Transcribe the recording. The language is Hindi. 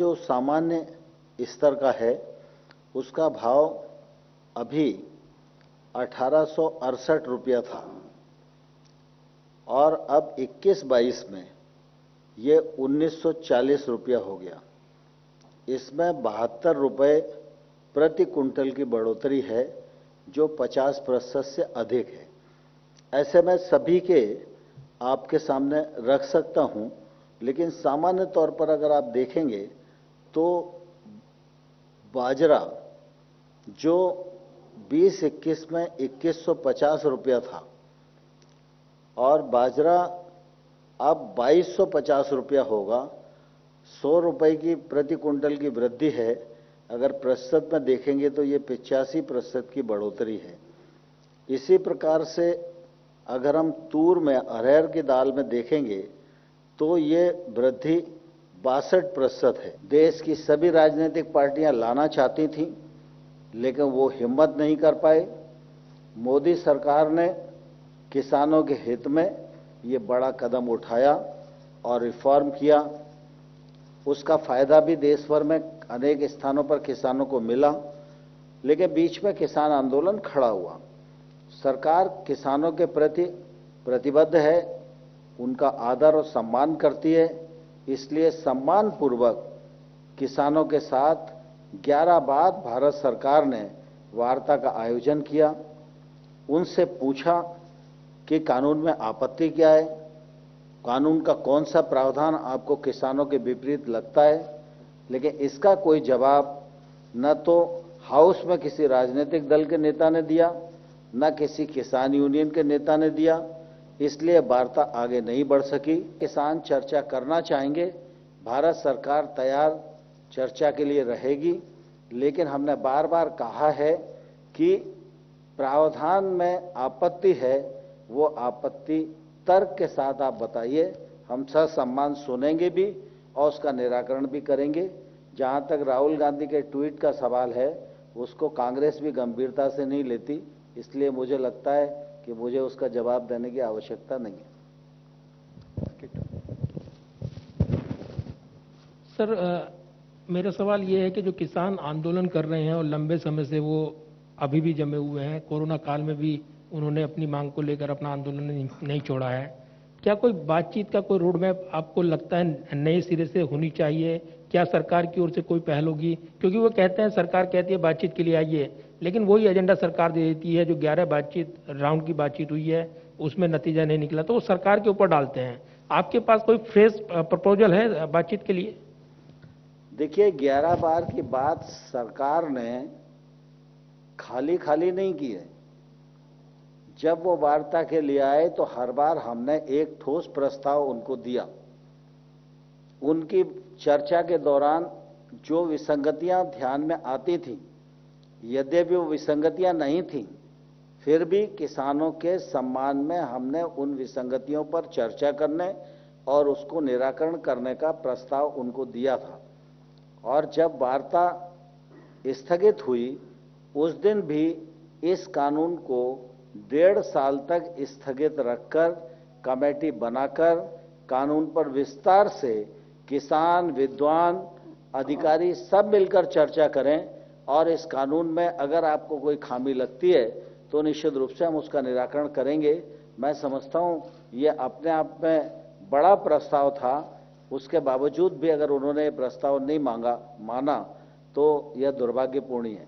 जो सामान्य स्तर का है उसका भाव अभी 1868 रुपया था और अब 21-22 में ये 1940 रुपया हो गया। इसमें 72 रुपये प्रति कुंटल की बढ़ोतरी है जो 50% से अधिक है। ऐसे में सभी के आपके सामने रख सकता हूं, लेकिन सामान्य तौर पर अगर आप देखेंगे तो बाजरा जो 20-21 में 2150 रुपया था और बाजरा अब 2250 रुपया होगा। 100 रुपये की प्रति कुंटल की वृद्धि है। अगर प्रतिशत में देखेंगे तो ये 85% की बढ़ोतरी है। इसी प्रकार से अगर हम तूर में अरहर की दाल में देखेंगे तो ये वृद्धि 62% है। देश की सभी राजनीतिक पार्टियां लाना चाहती थीं, लेकिन वो हिम्मत नहीं कर पाए। मोदी सरकार ने किसानों के हित में ये बड़ा कदम उठाया और रिफॉर्म किया। उसका फायदा भी देश भर में अनेक स्थानों पर किसानों को मिला, लेकिन बीच में किसान आंदोलन खड़ा हुआ। सरकार किसानों के प्रति प्रतिबद्ध है, उनका आदर और सम्मान करती है, इसलिए सम्मानपूर्वक किसानों के साथ 11 बाद भारत सरकार ने वार्ता का आयोजन किया। उनसे पूछा कि कानून में आपत्ति क्या है, कानून का कौन सा प्रावधान आपको किसानों के विपरीत लगता है, लेकिन इसका कोई जवाब न तो हाउस में किसी राजनीतिक दल के नेता ने दिया, न किसी किसान यूनियन के नेता ने दिया। इसलिए वार्ता आगे नहीं बढ़ सकी। किसान चर्चा करना चाहेंगे, भारत सरकार तैयार चर्चा के लिए रहेगी, लेकिन हमने बार बार कहा है कि प्रावधान में आपत्ति है, वो आपत्ति तर्क के साथ आप बताइए, हम ससम्मान सुनेंगे भी और उसका निराकरण भी करेंगे। जहां तक राहुल गांधी के ट्वीट का सवाल है, उसको कांग्रेस भी गंभीरता से नहीं लेती, इसलिए मुझे लगता है कि मुझे उसका जवाब देने की आवश्यकता नहीं है। सर, मेरा सवाल ये है कि जो किसान आंदोलन कर रहे हैं और लंबे समय से वो अभी भी जमे हुए हैं, कोरोना काल में भी उन्होंने अपनी मांग को लेकर अपना आंदोलन नहीं छोड़ा है, क्या कोई बातचीत का कोई रोड मैप आपको लगता है नए सिरे से होनी चाहिए? क्या सरकार की ओर से कोई पहल होगी? क्योंकि वो कहते हैं, सरकार कहती है बातचीत के लिए आइए, लेकिन वही एजेंडा सरकार दे देती है। जो 11 राउंड की बातचीत हुई है उसमें नतीजा नहीं निकला, तो वो सरकार के ऊपर डालते हैं। आपके पास कोई फ्रेश प्रपोजल है बातचीत के लिए? देखिए, 11 बार की बात सरकार ने खाली खाली नहीं की है। जब वो वार्ता के लिए आए तो हर बार हमने एक ठोस प्रस्ताव उनको दिया। उनकी चर्चा के दौरान जो विसंगतियां ध्यान में आती थीं, यद्यपि वो विसंगतियां नहीं थीं, फिर भी किसानों के सम्मान में हमने उन विसंगतियों पर चर्चा करने और उसको निराकरण करने का प्रस्ताव उनको दिया था। और जब वार्ता स्थगित हुई, उस दिन भी इस कानून को 1.5 साल तक स्थगित रखकर कमेटी बनाकर कानून पर विस्तार से किसान, विद्वान, अधिकारी सब मिलकर चर्चा करें और इस कानून में अगर आपको कोई खामी लगती है तो निश्चित रूप से हम उसका निराकरण करेंगे। मैं समझता हूं ये अपने आप में बड़ा प्रस्ताव था, उसके बावजूद भी अगर उन्होंने प्रस्ताव नहीं माना तो यह दुर्भाग्यपूर्ण है।